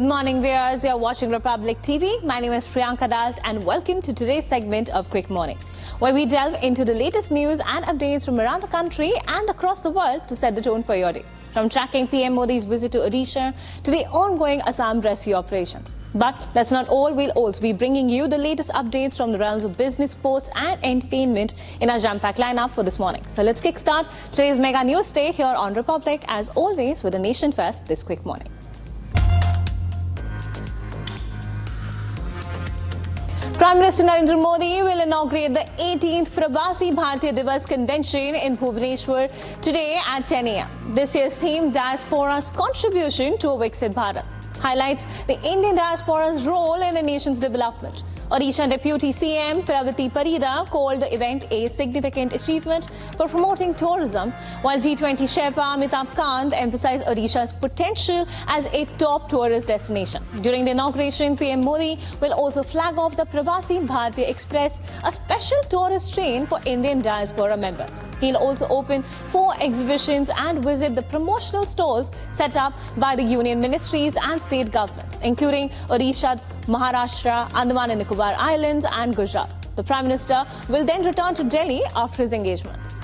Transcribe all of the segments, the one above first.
Good morning, viewers. You're watching Republic TV. My name is Priyanka Das and welcome to today's segment of Quick Morning, where we delve into the latest news and updates from around the country and across the world to set the tone for your day. From tracking PM Modi's visit to Odisha to the ongoing Assam rescue operations. But that's not all. We'll also be bringing you the latest updates from the realms of business, sports and entertainment in our jam-packed lineup for this morning. So let's kickstart today's mega news day here on Republic, as always with the nation first this quick morning. Prime Minister Narendra Modi will inaugurate the 18th Pravasi Bharatiya Divas Convention in Bhubaneswar today at 10 a.m. This year's theme, Diaspora's Contribution to a Viksit Bharat, highlights the Indian diaspora's role in the nation's development. Odisha Deputy CM Pravati Parida called the event a significant achievement for promoting tourism, while G20 Sherpa Amitabh Kant emphasized Odisha's potential as a top tourist destination. During the inauguration, PM Modi will also flag off the Pravasi Bhartiya Express, a special tourist train for Indian diaspora members. He'll also open 4 exhibitions and visit the promotional stalls set up by the union ministries and state governments, including Odisha, Maharashtra, Andaman Nicobar Islands and Gujarat. The Prime Minister will then return to Delhi after his engagements.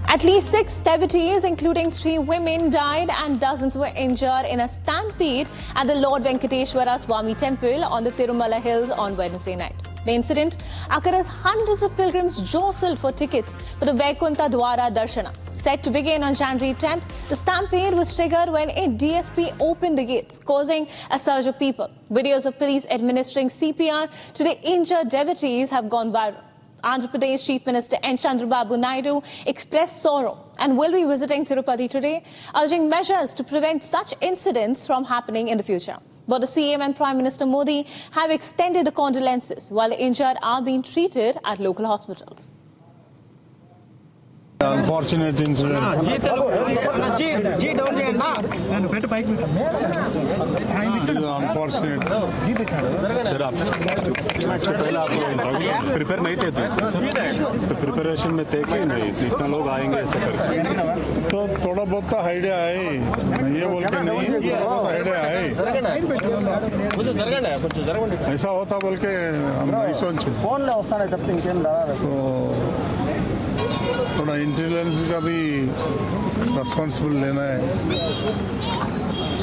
At least 6 devotees, including 3 women, died and dozens were injured in a stampede at the Lord Venkateshwara Swami Temple on the Tirumala Hills on Wednesday night. The incident occurred as hundreds of pilgrims jostled for tickets for the Vaikuntha Dwara Darshana. Set to begin on January 10th, the stampede was triggered when a DSP opened the gates, causing a surge of people. Videos of police administering CPR to the injured devotees have gone viral. Andhra Pradesh Chief Minister N. Chandrababu Naidu expressed sorrow and will be visiting Tirupati today, urging measures to prevent such incidents from happening in the future. But the CM and Prime Minister Modi have extended the condolences, while the injured are being treated at local hospitals. Unfortunate incident. Unfortunate. Sir आप इसके पहले आप prepare नहीं थे preparation में थे कि नहीं इतना लोग आएंगे ऐसे करके तो थोड़ा बहुत तो आइडिया है, ये बोल के नहीं, थोड़ा बहुत आइडिया है, ऐसा होता बोल के हम नहीं सोचे। थोड़ा इंटेलिजेंस का भी रिस्पॉन्सिबल लेना है,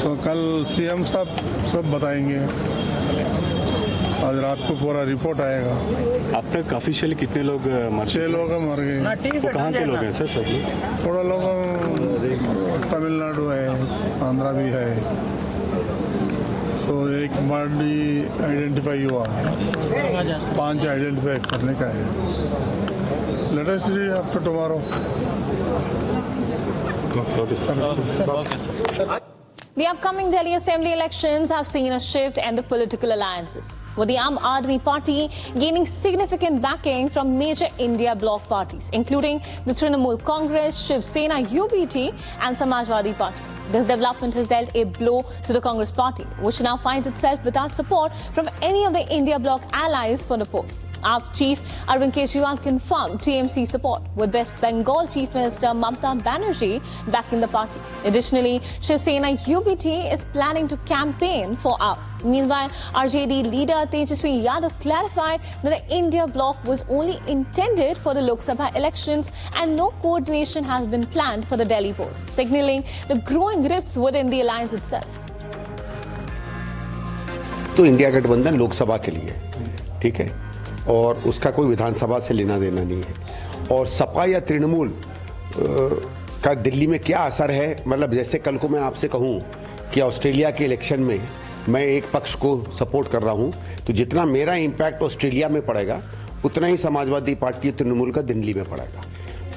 तो कल सीएम साहब सब बताएंगे। आज रात को पूरा रिपोर्ट आएगा। अब तक ऑफिशियली कितने लोग मर 6 लोग मर गए। वो कहाँ के लोग हैं सर सब लोग? थोड़ा लोग तमिलनाडु है, आंध्रा भी है, तो एक बॉडी आइडेंटिफाई हुआ, 5 आइडेंटिफाई करने का है। Let us see after tomorrow. The upcoming Delhi Assembly elections have seen a shift in the political alliances, with the Aam Aadmi Party gaining significant backing from major India bloc parties, including the Trinamool Congress, Shiv Sena UBT and Samajwadi Party. This development has dealt a blow to the Congress party, which now finds itself without support from any of the India bloc allies for the poll. Our Chief Arvind Kejriwal confirmed TMC support, with West Bengal Chief Minister Mamata Banerjee backing the party. Additionally, Shiv Sena UBT is planning to campaign for AAP. Meanwhile, RJD leader Tejaswi Yadav clarified that the India bloc was only intended for the Lok Sabha elections and no coordination has been planned for the Delhi polls, signaling the growing rifts within the alliance itself. तो India गठबंधन लोकसभा के लिए ठीक है, और उसका कोई विधानसभा से लेना देना नहीं है। और सपा या तृणमूल का दिल्ली में क्या असर है, मतलब जैसे कल को मैं आपसे कहूं कि ऑस्ट्रेलिया के इलेक्शन में मैं एक पक्ष को सपोर्ट कर रहा हूं, तो जितना मेरा इम्पैक्ट ऑस्ट्रेलिया में पड़ेगा उतना ही समाजवादी पार्टी तृणमूल का दिल्ली में पड़ेगा।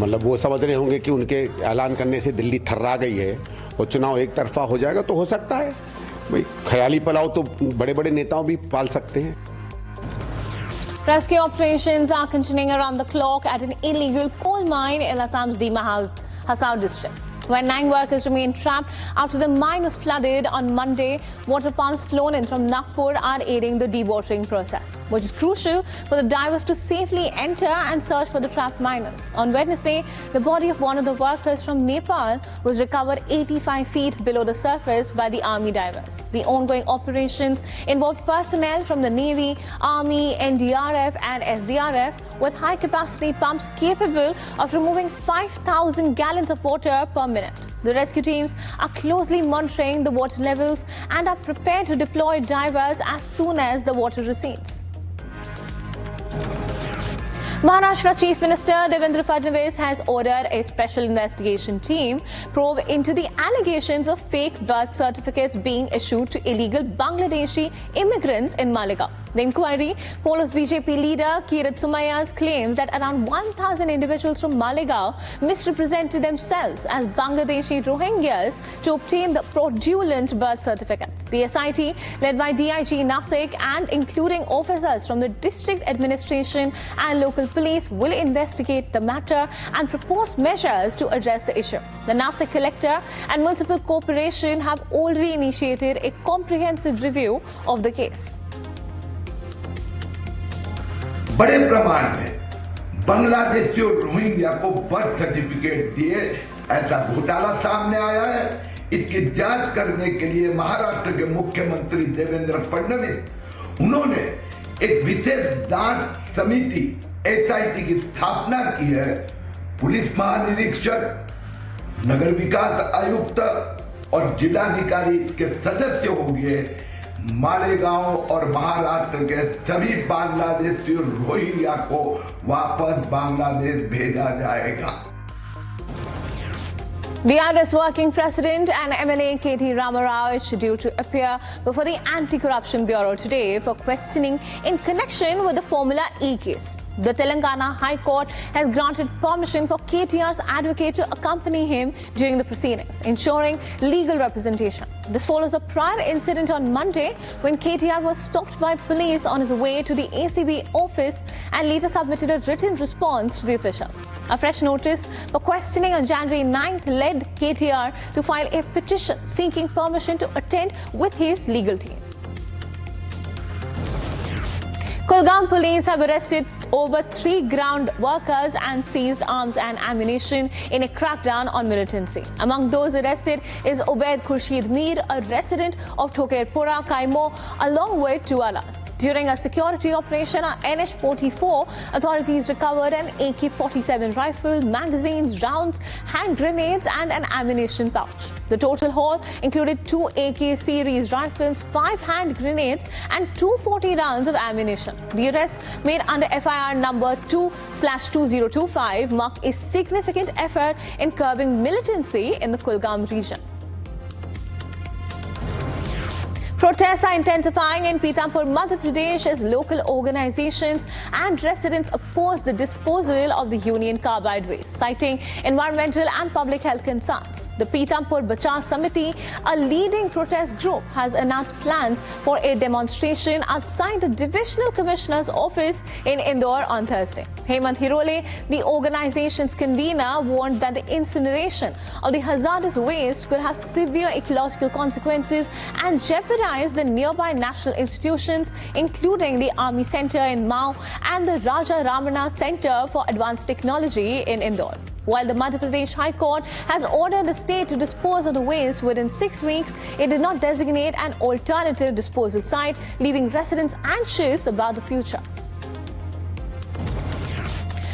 मतलब वो समझ रहे होंगे कि उनके ऐलान करने से दिल्ली थर्रा गई है और चुनाव एक तरफा हो जाएगा, तो हो सकता है भाई ख्याली पलाव तो बड़े बड़े नेताओं भी पाल सकते हैं। Rescue operations are continuing around the clock at an illegal coal mine in Assam's Dima Hasao district. Where 9 workers remain trapped after the mine was flooded on Monday, water pumps flown in from Nagpur are aiding the dewatering process, which is crucial for the divers to safely enter and search for the trapped miners. On Wednesday, the body of one of the workers from Nepal was recovered 85 feet below the surface by the army divers. The ongoing operations involved personnel from the Navy, Army, NDRF and SDRF with high-capacity pumps capable of removing 5,000 gallons of water per minute. The rescue teams are closely monitoring the water levels and are prepared to deploy divers as soon as the water recedes. Maharashtra Chief Minister Narendra Modi has ordered a special investigation team probe into the allegations of fake birth certificates being issued to illegal Bangladeshi immigrants in Malegaon. The inquiry follows BJP leader Kirit Somaya's claims that around 1,000 individuals from Malegaon misrepresented themselves as Bangladeshi Rohingyas to obtain the fraudulent birth certificates. The SIT, led by DIG Nasik and including officers from the district administration and local police, will investigate the matter and propose measures to address the issue. The Nasik collector and municipal corporation have already initiated a comprehensive review of the case. बड़े प्रमाण में बांग्लादेशी और Rohingya को birth certificate दिए ऐसा घोटाला सामने आया है। इसकी जांच करने के लिए महाराष्ट्र के मुख्यमंत्री देवेंद्र फडणवीस उन्होंने एक विशेष जांच समिति SIT की स्थापना की है। पुलिस महानिरीक्षक, नगर विकास आयुक्त और जिलाधिकारी के सदस्य होंगे। मालेगांव और महाराष्ट्र के सभी बांग्लादेशी रोहिंग्या को वापस बांग्लादेश भेजा जाएगा। BRS working president and MLA KT Rama Rao is scheduled to appear before the Anti-Corruption Bureau today for questioning in connection with the Formula E case. The Telangana High Court has granted permission for KTR's advocate to accompany him during the proceedings, ensuring legal representation. This follows a prior incident on Monday when KTR was stopped by police on his way to the ACB office and later submitted a written response to the officials. A fresh notice for questioning on January 9th led KTR to file a petition seeking permission to attend with his legal team. Kulgam police have arrested over 3 ground workers and seized arms and ammunition in a crackdown on militancy. Among those arrested is Obaid Khurshid Mir, a resident of Thokerpura, Kaimo, along with 2 others. During a security operation on NH-44, authorities recovered an AK-47 rifle, magazines, rounds, hand grenades and an ammunition pouch. The total haul included 2 AK series rifles, 5 hand grenades and 240 rounds of ammunition. The arrest, made under FIR number 2/2025, marked a significant effort in curbing militancy in the Kulgam region. Protests are intensifying in Pithampur, Madhya Pradesh as local organizations and residents oppose the disposal of the Union Carbide waste, citing environmental and public health concerns. The Pithampur Bachao Samiti, a leading protest group, has announced plans for a demonstration outside the Divisional Commissioner's office in Indore on Thursday. Hemant Hirole, the organization's convener, warned that the incineration of the hazardous waste could have severe ecological consequences and jeopardize the nearby national institutions, including the Army Center in Mao and the Raja Ramana Center for Advanced Technology in Indore. While the Madhya Pradesh High Court has ordered the state to dispose of the waste within 6 weeks, it did not designate an alternative disposal site, leaving residents anxious about the future.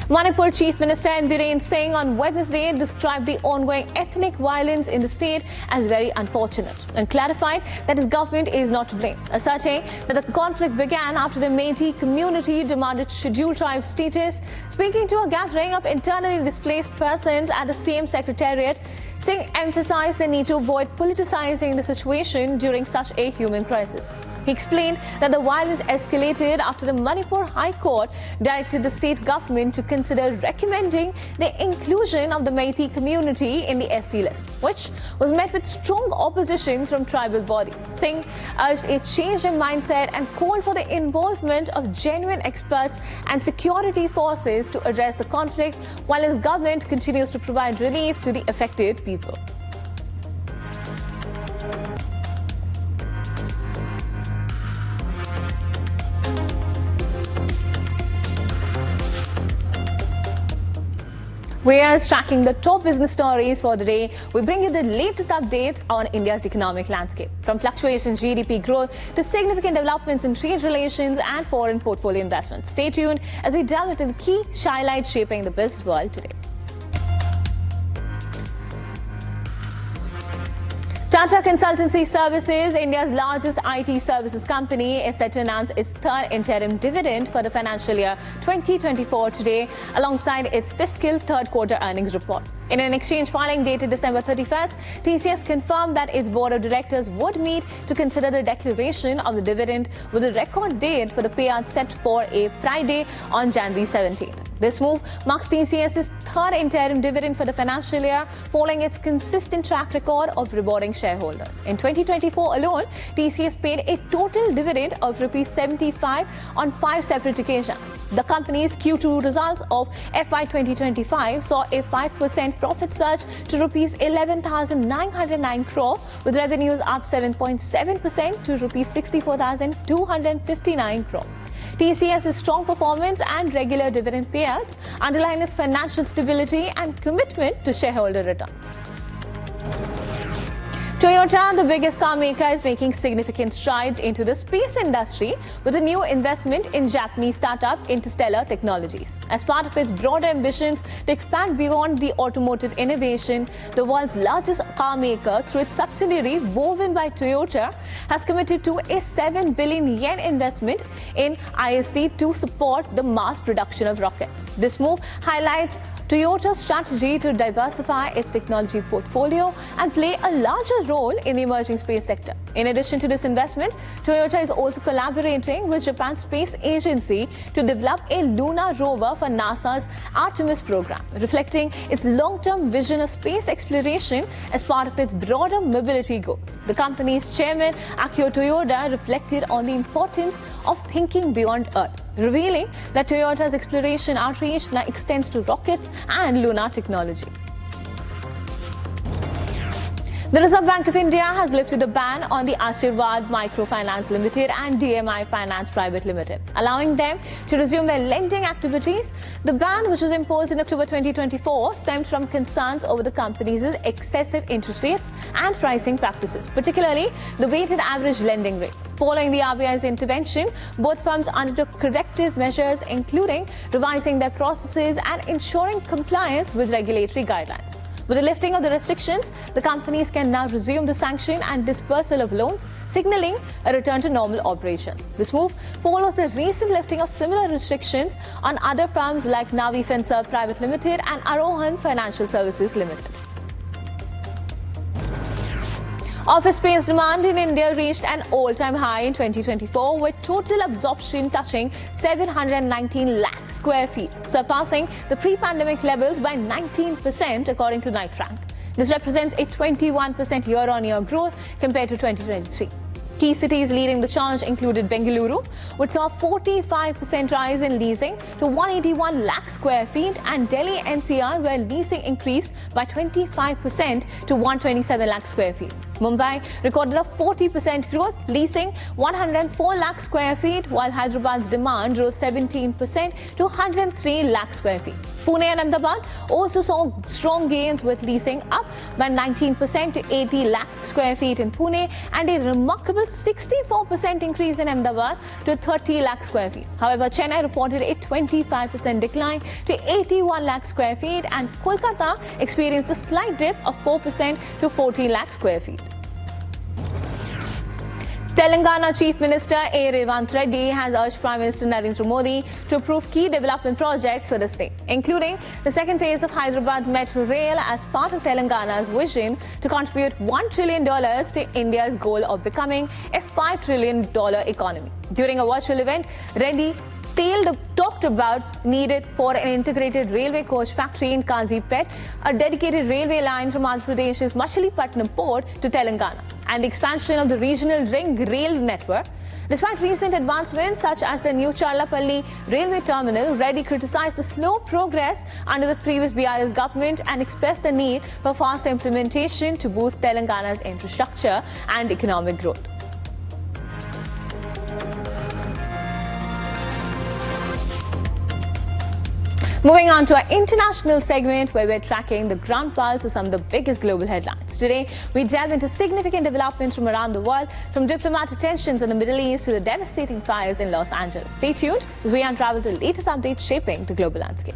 Manipur Chief Minister Biren Singh on Wednesday described the ongoing ethnic violence in the state as very unfortunate and clarified that his government is not to blame, asserting that the conflict began after the Metis community demanded scheduled tribe status. Speaking to a gathering of internally displaced persons at the same secretariat, Singh emphasized the need to avoid politicizing the situation during such a human crisis. He explained that the violence escalated after the Manipur High Court directed the state government to consider considered recommending the inclusion of the Meitei community in the ST list, which was met with strong opposition from tribal bodies. Singh urged a change in mindset and called for the involvement of genuine experts and security forces to address the conflict, while his government continues to provide relief to the affected people. We are tracking the top business stories for the day. We bring you the latest updates on India's economic landscape, from fluctuations in GDP growth to significant developments in trade relations and foreign portfolio investments. Stay tuned as we delve into the key highlights shaping the business world today. Tata Consultancy Services, India's largest IT services company, is set to announce its third interim dividend for the financial year 2024 today, alongside its fiscal third quarter earnings report. In an exchange filing dated December 31st, TCS confirmed that its board of directors would meet to consider the declaration of the dividend, with a record date for the payout set for a Friday on January 17th. This move marks TCS's third interim dividend for the financial year, following its consistent track record of rewarding shareholders. In 2024 alone, TCS paid a total dividend of ₹75 on 5 separate occasions. The company's Q2 results of FY 2025 saw a 5% profit surge to ₹11,909 crore, with revenues up 7.7% to ₹64,259 crore. TCS's strong performance and regular dividend payouts underline its financial stability and commitment to shareholder returns. Toyota, the biggest car maker, is making significant strides into the space industry with a new investment in Japanese startup Interstellar Technologies. As part of its broader ambitions to expand beyond the automotive innovation, the world's largest car maker, through its subsidiary Woven by Toyota, has committed to a 7 billion yen investment in IST to support the mass production of rockets. This move highlights Toyota's strategy to diversify its technology portfolio and play a larger role in the emerging space sector. In addition to this investment, Toyota is also collaborating with Japan's space agency to develop a lunar rover for NASA's Artemis program, reflecting its long-term vision of space exploration as part of its broader mobility goals. The company's chairman, Akio Toyoda, reflected on the importance of thinking beyond Earth, revealing that Toyota's exploration outreach now extends to rockets and lunar technology. The Reserve Bank of India has lifted a ban on the Ashirwad Microfinance Limited and DMI Finance Private Limited, allowing them to resume their lending activities. The ban, which was imposed in October 2024, stemmed from concerns over the companies' excessive interest rates and pricing practices, particularly the weighted average lending rate. Following the RBI's intervention, both firms undertook corrective measures, including revising their processes and ensuring compliance with regulatory guidelines. With the lifting of the restrictions, the companies can now resume the sanction and dispersal of loans, signaling a return to normal operations. This move follows the recent lifting of similar restrictions on other firms like Navi Finserv Private Limited and Arohan Financial Services Limited. Office space demand in India reached an all-time high in 2024, with total absorption touching 719 lakh square feet, surpassing the pre-pandemic levels by 19%, according to Knight Frank. This represents a 21% year-on-year growth compared to 2023. Key cities leading the charge included Bengaluru, which saw a 45% rise in leasing to 181 lakh square feet, and Delhi NCR, where leasing increased by 25% to 127 lakh square feet. Mumbai recorded a 40% growth, leasing 104 lakh square feet, while Hyderabad's demand rose 17% to 103 lakh square feet. Pune and Ahmedabad also saw strong gains, with leasing up by 19% to 80 lakh square feet in Pune and a remarkable 64% increase in Ahmedabad to 30 lakh square feet. However, Chennai reported a 25% decline to 81 lakh square feet, and Kolkata experienced a slight dip of 4% to 40 lakh square feet. Telangana Chief Minister A. Revant Reddy has urged Prime Minister Narendra Modi to approve key development projects for the state, including the second phase of Hyderabad Metro Rail as part of Telangana's vision to contribute $1 trillion to India's goal of becoming a $5 trillion economy. During a virtual event, Reddy talked about needed for an integrated railway coach factory in Kazipet, a dedicated railway line from Andhra Pradesh's Machilipatnam port to Telangana, and the expansion of the regional ring rail network. Despite recent advancements such as the new Charlapalli railway terminal, Reddy criticized the slow progress under the previous BRS government and expressed the need for faster implementation to boost Telangana's infrastructure and economic growth. Moving on to our international segment, where we're tracking the ground pulse of some of the biggest global headlines. Today, we delve into significant developments from around the world, from diplomatic tensions in the Middle East to the devastating fires in Los Angeles. Stay tuned as we unravel the latest updates shaping the global landscape.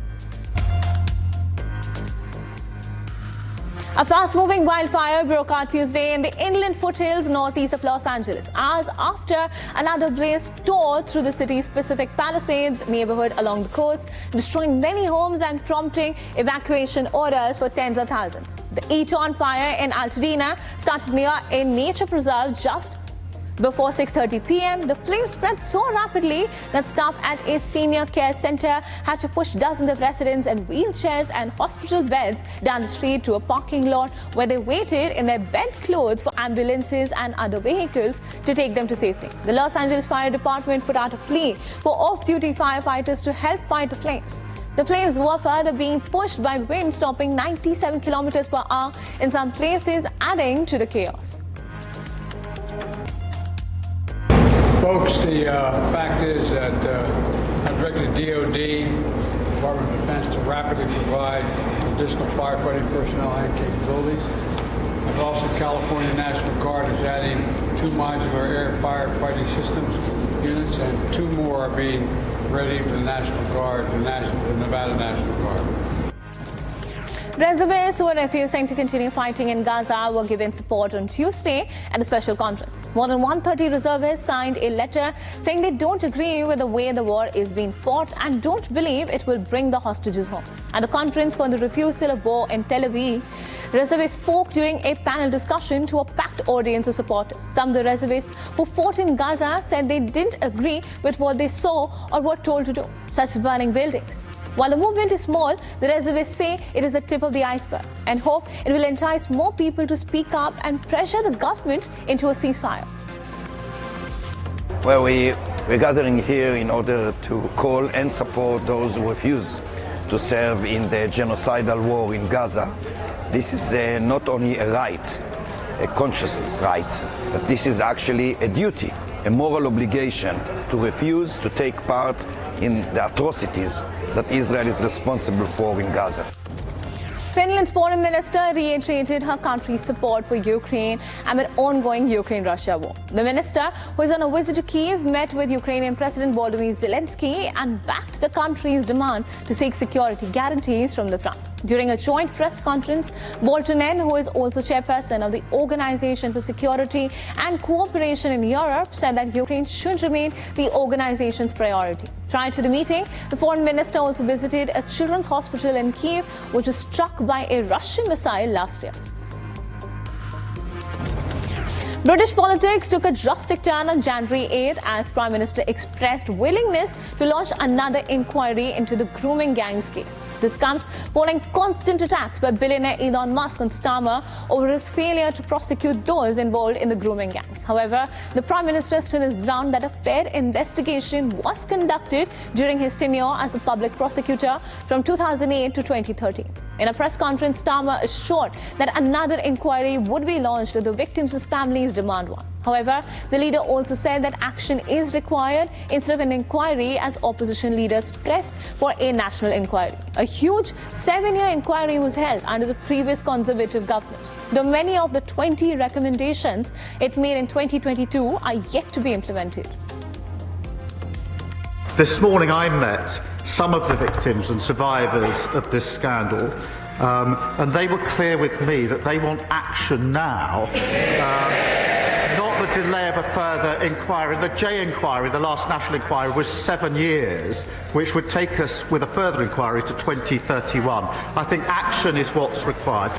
A fast-moving wildfire broke out Tuesday in the inland foothills northeast of Los Angeles, hours after another blaze tore through the city's Pacific Palisades neighborhood along the coast, destroying many homes and prompting evacuation orders for tens of thousands. The Eton fire in Altadena started near a nature preserve just before 6:30 p.m. The flames spread so rapidly that staff at a senior care center had to push dozens of residents and wheelchairs and hospital beds down the street to a parking lot where they waited in their bed clothes for ambulances and other vehicles to take them to safety. The Los Angeles Fire Department put out a plea for off-duty firefighters to help fight the flames. The flames were further being pushed by wind stopping 97 kilometers per hour in some places, adding to the chaos. Folks, the fact is that I directed DOD, Department of Defense, to rapidly provide additional firefighting personnel and capabilities. I've also, California National Guard is adding 2 modular air firefighting systems units, and 2 more are being ready for the National Guard, the Nevada National Guard. Reservists who are refusing to continue fighting in Gaza were given support on Tuesday at a special conference. More than 130 reservists signed a letter saying they don't agree with the way the war is being fought and don't believe it will bring the hostages home. At the conference for the refusal of war in Tel Aviv, reservists spoke during a panel discussion to a packed audience of supporters. Some of the reservists who fought in Gaza said they didn't agree with what they saw or were told to do, such as burning buildings. While the movement is small, the reservists say it is the tip of the iceberg and hope it will entice more people to speak up and pressure the government into a ceasefire. Well, we're gathering here in order to call and support those who refuse to serve in the genocidal war in Gaza. This is not only a right, a conscious right, but this is actually a duty, a moral obligation to refuse to take part in the atrocities that Israel is responsible for in Gaza. Finland's foreign minister reiterated her country's support for Ukraine amid ongoing Ukraine-Russia war. The minister, who is on a visit to Kyiv, met with Ukrainian President Volodymyr Zelensky and backed the country's demand to seek security guarantees from the front. During a joint press conference, Boltonen, who is also chairperson of the Organization for Security and Cooperation in Europe, said that Ukraine should remain the organization's priority. Prior to the meeting, the foreign minister also visited a children's hospital in Kyiv, which was struck by a Russian missile last year. British politics took a drastic turn on January 8th as Prime Minister expressed willingness to launch another inquiry into the grooming gangs case. This comes following constant attacks by billionaire Elon Musk on Starmer over his failure to prosecute those involved in the grooming gangs. However, the Prime Minister stood his ground that a fair investigation was conducted during his tenure as the public prosecutor from 2008 to 2013. In a press conference, Starmer assured that another inquiry would be launched if the victims' families demand one. However, the leader also said that action is required instead of an inquiry as opposition leaders pressed for a national inquiry. A huge 7-year inquiry was held under the previous Conservative government, though many of the 20 recommendations it made in 2022 are yet to be implemented. This morning I met some of the victims and survivors of this scandal, and they were clear with me that they want action now, not the delay of a further inquiry. The J inquiry, the last national inquiry, was 7 years, which would take us with a further inquiry to 2031. I think action is what's required.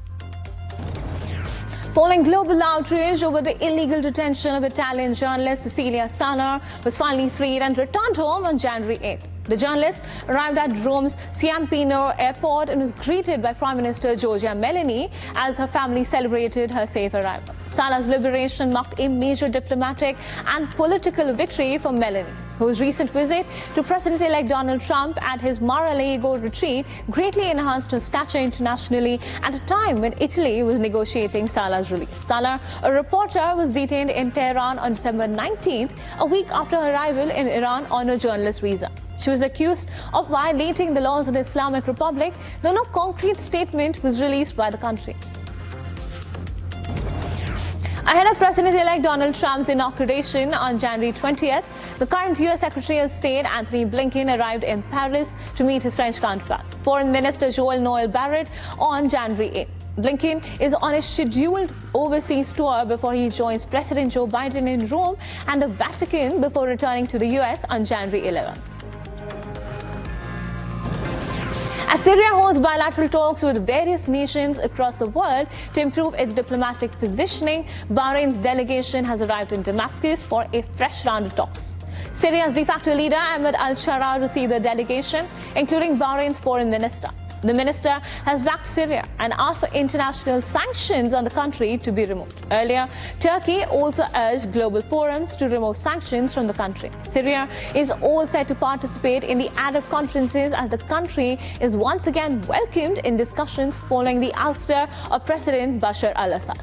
Following global outrage over the illegal detention of Italian journalist Cecilia Sala was finally freed and returned home on January 8th. The journalist arrived at Rome's Ciampino airport and was greeted by Prime Minister Giorgia Meloni as her family celebrated her safe arrival. Sala's liberation marked a major diplomatic and political victory for Meloni, whose recent visit to President-elect Donald Trump at his Mar-a-Lago retreat greatly enhanced her stature internationally at a time when Italy was negotiating Sala's release. Sala, a reporter, was detained in Tehran on December 19th, a week after her arrival in Iran on a journalist visa. She was accused of violating the laws of the Islamic Republic, though no concrete statement was released by the country. Ahead of President-elect Donald Trump's inauguration on January 20th, the current U.S. Secretary of State Anthony Blinken arrived in Paris to meet his French counterpart, Foreign Minister Noel Barrot, on January 8th. Blinken is on a scheduled overseas tour before he joins President Joe Biden in Rome and the Vatican before returning to the U.S. on January 11th. As Syria holds bilateral talks with various nations across the world to improve its diplomatic positioning, Bahrain's delegation has arrived in Damascus for a fresh round of talks. Syria's de facto leader Ahmed al-Shara received the delegation, including Bahrain's foreign minister. The minister has backed Syria and asked for international sanctions on the country to be removed. Earlier, Turkey also urged global forums to remove sanctions from the country. Syria is all set to participate in the Arab conferences as the country is once again welcomed in discussions following the ouster of President Bashar al-Assad.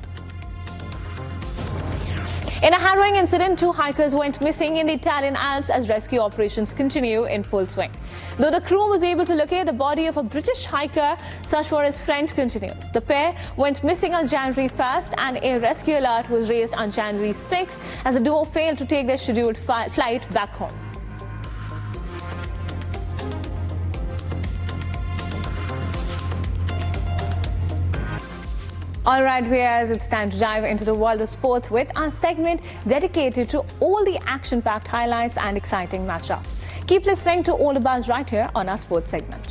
In a harrowing incident, 2 hikers went missing in the Italian Alps as rescue operations continue in full swing. Though the crew was able to locate the body of a British hiker, search for his friend continues. The pair went missing on January 1st and a rescue alert was raised on January 6th as the duo failed to take their scheduled flight back home. All right, viewers, it's time to dive into the world of sports with our segment dedicated to all the action-packed highlights and exciting matchups. Keep listening to All the Buzz right here on our sports segment.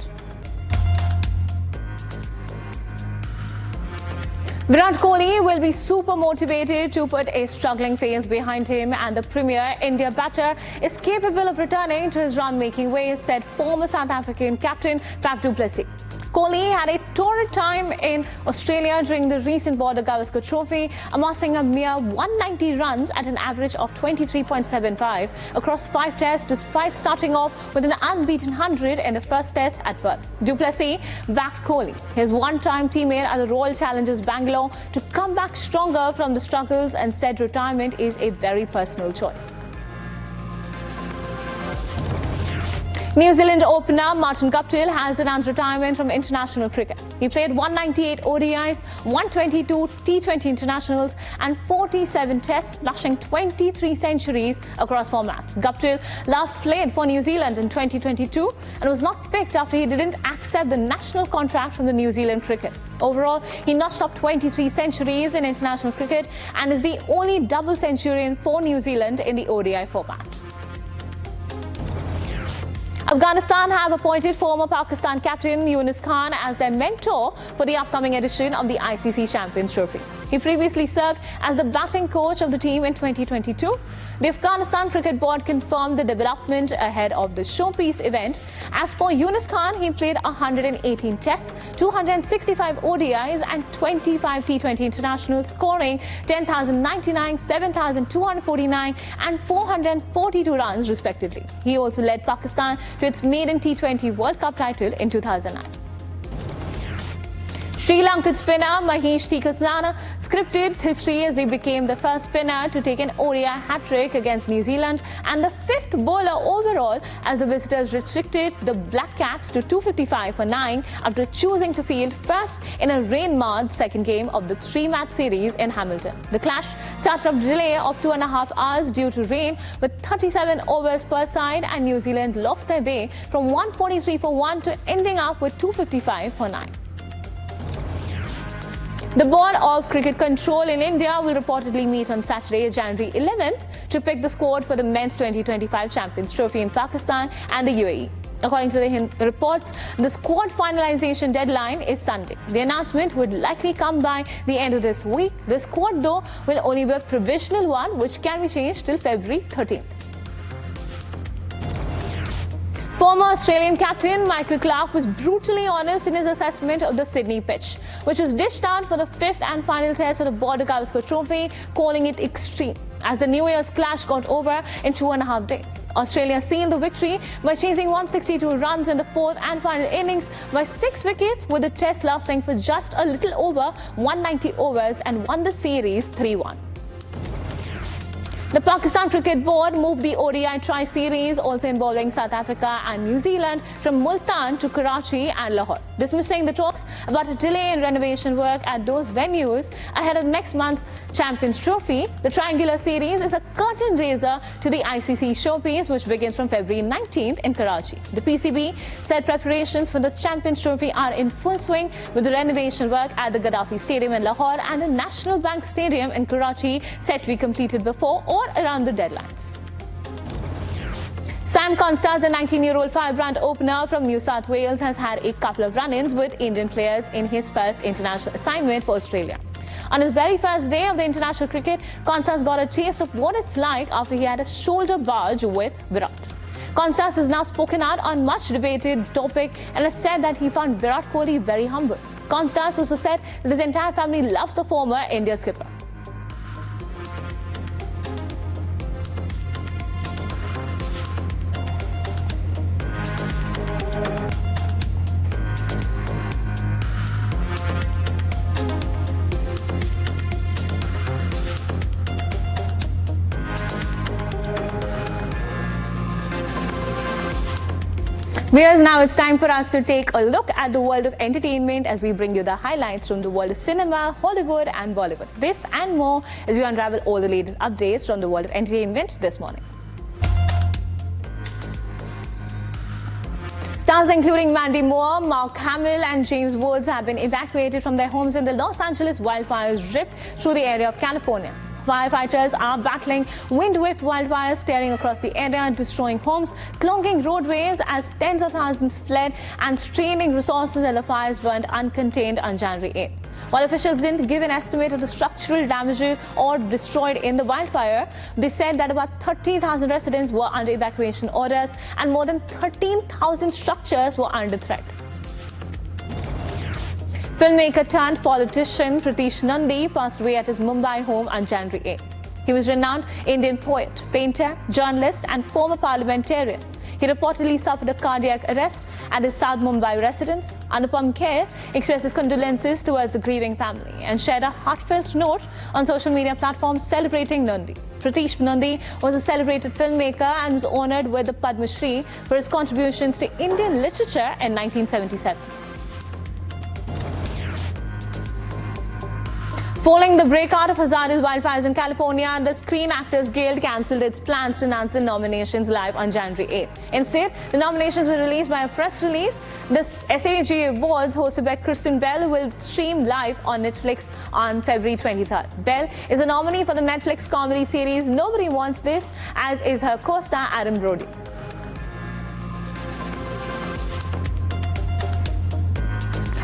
Virat Kohli will be super motivated to put a struggling phase behind him, and the premier India batter is capable of returning to his run-making ways, said former South African captain Faf du Plessis. Kohli had a torrid time in Australia during the recent Border Gavaskar Trophy, amassing a mere 190 runs at an average of 23.75 across 5 tests, despite starting off with an unbeaten 100 in the first test at Perth. Du Plessis backed Kohli, his one-time teammate at the Royal Challengers Bangalore, to come back stronger from the struggles and said retirement is a very personal choice. New Zealand opener Martin Guptill has announced retirement from international cricket. He played 198 ODIs, 122 T20 internationals and 47 tests, splashing 23 centuries across formats. Guptill last played for New Zealand in 2022 and was not picked after he didn't accept the national contract from the New Zealand cricket. Overall, he notched up 23 centuries in international cricket and is the only double centurion for New Zealand in the ODI format. Afghanistan have appointed former Pakistan captain Younis Khan as their mentor for the upcoming edition of the ICC Champions Trophy. He previously served as the batting coach of the team in 2022. The Afghanistan Cricket Board confirmed the development ahead of the showpiece event. As for Younis Khan, he played 118 tests, 265 ODIs and 25 T20 internationals, scoring 10,099, 7,249 and 442 runs respectively. He also led Pakistan to its maiden T20 World Cup title in 2009. Sri Lankan spinner Mahesh Theekasana scripted history as he became the first spinner to take an ODI hat-trick against New Zealand and the 5th bowler overall as the visitors restricted the Black Caps to 255 for 9 after choosing to field first in a rain-marred second game of the 3-match series in Hamilton. The clash started a delay of 2.5 hours due to rain with 37 overs per side, and New Zealand lost their way from 143 for 1 to ending up with 255 for 9. The Board of Cricket Control in India will reportedly meet on Saturday, January 11th, to pick the squad for the Men's 2025 Champions Trophy in Pakistan and the UAE. According to the reports, the squad finalization deadline is Sunday. The announcement would likely come by the end of this week. The squad, though, will only be a provisional one, which can be changed till February 13th. Former Australian captain Michael Clarke was brutally honest in his assessment of the Sydney pitch, which was dished out for the fifth and final test of the Border Gavaskar Trophy, calling it extreme, as the New Year's clash got over in 2.5 days. Australia sealed the victory by chasing 162 runs in the fourth and final innings by 6 wickets, with the test lasting for just a little over 190 overs, and won the series 3-1. The Pakistan Cricket Board moved the ODI Tri-Series, also involving South Africa and New Zealand, from Multan to Karachi and Lahore, dismissing the talks about a delay in renovation work at those venues ahead of next month's Champions Trophy. The triangular series is a curtain raiser to the ICC showpiece, which begins from February 19th in Karachi. The PCB said preparations for the Champions Trophy are in full swing, with the renovation work at the Gaddafi Stadium in Lahore and the National Bank Stadium in Karachi set to be completed before or around the deadlines. Sam Constance, the 19-year-old firebrand opener from New South Wales, has had a couple of run-ins with Indian players in his first international assignment for Australia. On his very first day of the international cricket, Constance got a taste of what it's like after he had a shoulder barge with Virat. Constance has now spoken out on much debated topic and has said that he found Virat Kohli very humble. Constance also said that his entire family loves the former India skipper. Viewers, now it's time for us to take a look at the world of entertainment as we bring you the highlights from the world of cinema, Hollywood and Bollywood. This and more as we unravel all the latest updates from the world of entertainment this morning. Stars including Mandy Moore, Mark Hamill and James Woods have been evacuated from their homes in the Los Angeles wildfires ripped through the area of California. Firefighters are battling wind-whipped wildfires tearing across the area, destroying homes, clogging roadways as tens of thousands fled and straining resources as the fires burned uncontained on January 8. While officials didn't give an estimate of the structural damages or destroyed in the wildfire, they said that about 30,000 residents were under evacuation orders and more than 13,000 structures were under threat. Filmmaker turned politician Pritish Nandy passed away at his Mumbai home on January 8. He was a renowned Indian poet, painter, journalist and former parliamentarian. He reportedly suffered a cardiac arrest at his South Mumbai residence. Anupam Kher expressed his condolences towards the grieving family and shared a heartfelt note on social media platforms celebrating Nandy. Pritish Nandy was a celebrated filmmaker and was honoured with the Padma Shri for his contributions to Indian literature in 1977. Following the breakout of hazardous wildfires in California, the Screen Actors Guild cancelled its plans to announce the nominations live on January 8. Instead, the nominations were released by a press release. The SAG Awards, hosted by Kristen Bell, will stream live on Netflix on February 23rd. Bell is a nominee for the Netflix comedy series Nobody Wants This, as is her co-star Adam Brody.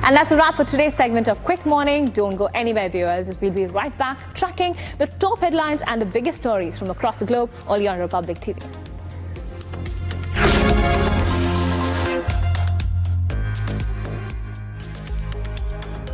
And that's a wrap for today's segment of Quick Morning. Don't go anywhere, viewers. We'll be right back tracking the top headlines and the biggest stories from across the globe, only on Republic TV.